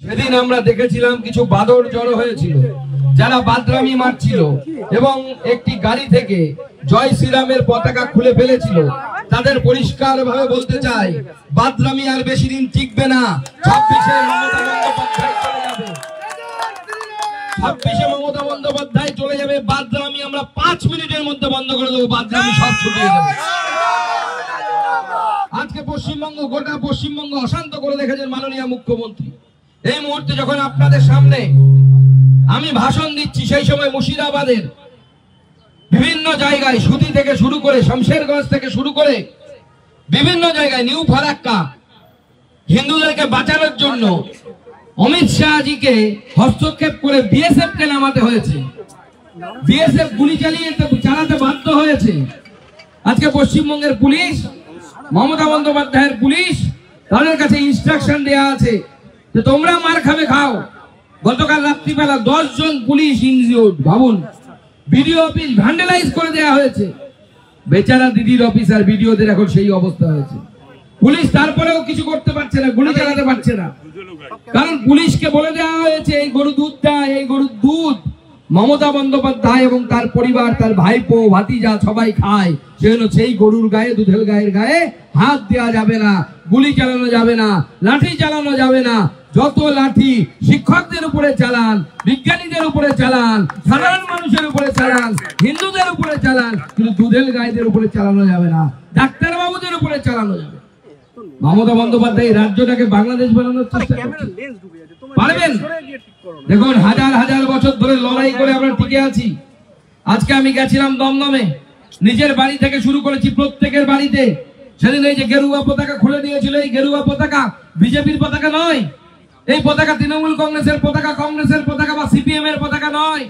সেদিন আমরা দেখেছিলাম কিছু বাদর জড়ো হয়েছিল যারা বাদরামি মারছিল এবং একটি গাড়ি থেকে জয় শ্রীরামের পতাকা খুলে ফেলেছিল। তাদের পরিষ্কার ভাবে বলতে চাই, বাদরামি আর বেশি দিন টিকবে না। 26শে মমতা বন্দ্যোপাধ্যায় চলে যাবে, 26শে মমতা বন্দ্যোপাধ্যায় চলে যাবে। বাদরামি আমরা 5 মিনিটের মধ্যে বন্ধ করে দেবো। বাদরামি সব ছুটে যাবে। আজকে পশ্চিমবঙ্গ, গোটা পশ্চিমবঙ্গ অশান্ত করে রেখেছেন মাননীয় মুখ্যমন্ত্রী। এই মুহূর্তে যখন আপনাদের সামনে আমি ভাষণ দিচ্ছি, সেই সময় মুর্শিদাবাদের বিভিন্ন জায়গায়, সুতি থেকে শুরু করে শমশেরগঞ্জ থেকে শুরু করে বিভিন্ন জায়গায়, নিউ ফারাক্কা, হিন্দুদেরকে বাঁচানোর জন্য অমিত শাহজিকে হস্তক্ষেপ করে বিএসএফ কে নামাতে হয়েছে। বিএসএফ গুলি চালাতে বাধ্য হয়েছে। আজকে পশ্চিমবঙ্গের পুলিশ, মমতা বন্দ্যোপাধ্যায়ের পুলিশ, তাদের কাছে ইনস্ট্রাকশন দেওয়া আছে যে তোমরা মার খাবে খাও। গতকাল রাত্রিবেলা 10 জন পুলিশ ইনজিওর্ড। ভাবুন, বিডিও অফিস ভ্যান্ডালাইজ করে দেওয়া হয়েছে। বেচারা দিদির অফিসার বিডিওদের এখন সেই অবস্থা হয়েছে। পুলিশ তারপরেও কিছু করতে পারছে না, গুলি চালাতে পারছে না, কারণ পুলিশকে বলে দেওয়া হয়েছে এই গরু দুধ দেয়, এই গরুর দুধ মমতা বন্দ্যোপাধ্যায় এবং তার পরিবার, তার ভাইপো ভাতিজা সবাই খায়। সেজন্য সেই গরুর গায়ে, দুধের গায়ের গায়ে হাত দেওয়া যাবে না, গুলি চালানো যাবে না, লাঠি চালানো যাবে না। যত লাঠি শিক্ষকদের উপরে চালান, বিজ্ঞানীদের উপরে চালান, সাধারণ মানুষের উপরে চালান, হিন্দুদের উপরে চালান, কিন্তু দুধের গায়েদের উপরে চালানো যাবে না, ডাক্তার বাবুদের উপরে চালানো যাবে। মমতা বন্দ্যোপাধ্যায় রাজ্যটাকে বাংলাদেশ বানানোর চেষ্টা করছে। পারবেন? দেখুন, হাজার হাজার বছর ধরে লড়াই করে আমরা টিকে আছি। আজকে আমি গেছিলাম দমদমে, নিজের বাড়ি থেকে শুরু করেছি প্রত্যেকের বাড়িতে। সেদিন এই যে গেরুয়া পতাকা খুলে দিয়েছিল, এই গেরুয়া পতাকা বিজেপির পতাকা নয়। এই পতাকা তৃণমূল কংগ্রেসের পতাকা, কংগ্রেসের পতাকা বা সিপিএম এর পতাকা নয়।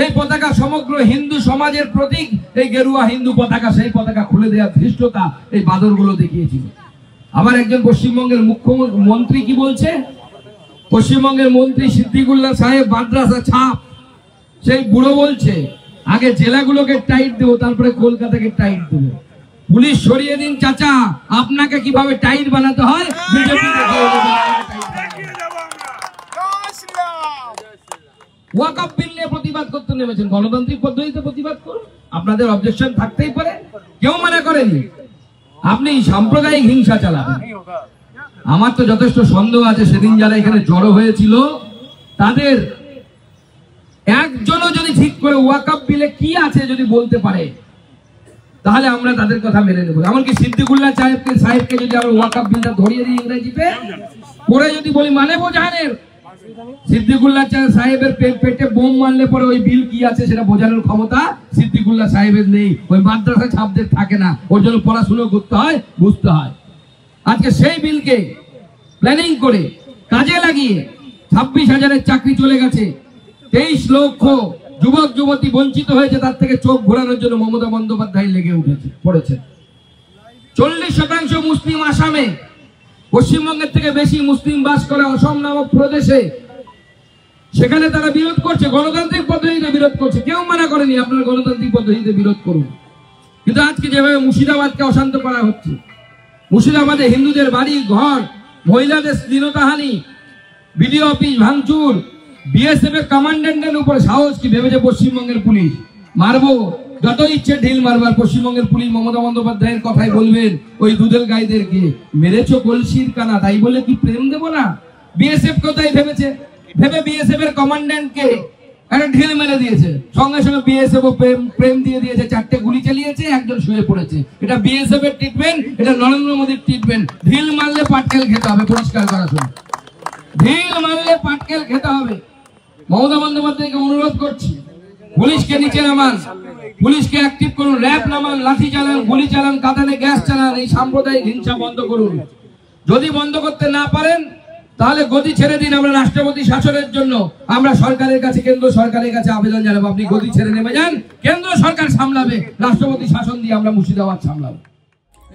এই পতাকা সমগ্র হিন্দু সমাজের প্রতীক। এই গেরুয়া হিন্দু পতাকা, সেই পতাকা খুলে দেওয়ার ধৃষ্টতা এই বাদরগুলো দেখিয়েছিল। আবার একজন পশ্চিমবঙ্গের মুখ্যমন্ত্রী কি বলছে? পশ্চিমবঙ্গের মন্ত্রী সিদ্দিকুল্লাহ সাহেব মাদ্রাসা ছাপ, সেই বুড়ো বলছে আগে জেলাগুলোকে টাইট দেবো, তারপরে কলকাতাকে টাইট দেবো। পুলিশ সরিয়ে দিন চাচা, আপনাকে কিভাবে টাইট বানাতে হয় বিজেপি ওয়াকফ বিল নিয়ে প্রতিবাদ করতে নেমেছেন। গণতান্ত্রিক পদ্ধতিতে প্রতিবাদ করুন, আপনাদের অবজেকশন থাকতেই পারে, কেউ মনে করেনি। আপনি সাম্প্রদায়িক হিংসা চালাবেন। আমার তো যথেষ্ট সন্দেহ আছে সেদিন যারা এখানে জড়ো হয়েছিল তাদের একজনও যদি ঠিক করে ওয়াকফ বিলে কি আছে যদি বলতে পারে, তাহলে আমরা তাদের কথা মেনে নেব। এমনকি সিদ্দিকুল্লাহ সাহেবকে যদি আমরা ওয়াকফ বিলটা ধরিয়ে দিই ইংরেজিতে পরে যদি বলি মানে বোঝানের, সিদ্দিকুল্লাহ সাহেবের পেটে বোম মারলে পরে ওই বিল কি আছে সেটা বোঝানোর ক্ষমতা সিদ্দিকুল্লাহ সাহেবের নেই। ওই মাদ্রাসা ছাপদের থাকে না, ওর জন্য পড়াশুনো করতে হয়, বুঝতে হয়। আজকে সেই বিলকে প্ল্যানিং করে কাজে লাগিয়ে 26,000-এর চাকরি চলে গেছে, 23 লক্ষ যুবক যুবতী বঞ্চিত হয়েছে। তার থেকে চোখ ঘোরানোর জন্য মমতা বন্দ্যোপাধ্যায় লেগে পড়েছে। 40% মুসলিম আসামে, পশ্চিমবঙ্গের থেকে বেশি মুসলিম বাস করে অসম নামক প্রদেশে, সেখানে তারা বিরোধ করছে, গণতান্ত্রিক পদ্ধতিতে বিরোধ করছে। কেউ মানা করেনি আপনারা গণতান্ত্রিক পদ্ধতিতে বিরোধ করুন, কিন্তু আজকে যেভাবে মুর্শিদাবাদকে অশান্ত করা হচ্ছে, মুর্শিদাবাদে হিন্দুদের বাড়ি ঘর, মহিলাদের শ্লীলতাহানি, বিডিও অফিস ভাঙচুর, বিএসএফ এর কমান্ডেন্টের উপরে সাহস কি ভেবেছে পশ্চিমবঙ্গের পুলিশ? মারবো, যত ইচ্ছে ঢিল মারবার। পশ্চিমবঙ্গের পুলিশ মমতা বন্দ্যোপাধ্যায়ের কথাই বলবেন, ওই দুধের গাইদেরকে মেরেছো কলসির কানা, তাই বলে কি প্রেম দেবো না? বিএসএফ কোথায় ভেবে বিএসএফ এর কমান্ডেন্টকে একটা ঢিল মেরে দিয়েছে, সঙ্গে সঙ্গে বিএসএফ ও প্রেম দিয়ে দিয়েছে, 4টে গুলি চালিয়েছে, একজন শুয়ে পড়েছে। এটা বিএসএফ এর ট্রিটমেন্ট, এটা নরেন্দ্র মোদীর ট্রিটমেন্ট। ঢিল মারলে পাটকেল খেতে হবে, পরিষ্কার করা শুনুন, ঢিল মারলে পাটকেল খেতে হবে। মমতা বন্দ্যোপাধ্যায়কে অনুরোধ করছি, পুলিশকে নিচে নামান, পুলিশকে অ্যাক্টিভ করুন, র্যাব নামান, লাঠি চালান, গুলি চালান, কাঁদানে গ্যাস চালান। এই সাম্প্রদায়িক হিংসা বন্ধ করুন। যদি বন্ধ করতে না পারেন তাহলে গদি ছেড়ে দিন। আমরা রাষ্ট্রপতি শাসনের জন্য আমরা সরকারের কাছে, কেন্দ্র সরকারের কাছে আবেদন জানাবো, আপনি গদি ছেড়ে নেমে যান, কেন্দ্র সরকার সামলাবে, রাষ্ট্রপতি শাসন দিয়ে আমরা মুর্শিদাবাদ সামলাবো।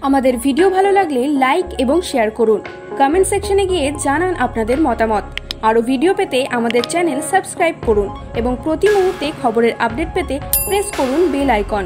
আমাদের ভিডিও ভালো লাগলে লাইক এবং শেয়ার করুন, কমেন্ট সেকশনে গিয়ে জানান আপনাদের মতামত। আরও ভিডিও পেতে আমাদের চ্যানেল সাবস্ক্রাইব করুন এবং প্রতি মুহূর্তে খবরের আপডেট পেতে প্রেস করুন বেল আইকন।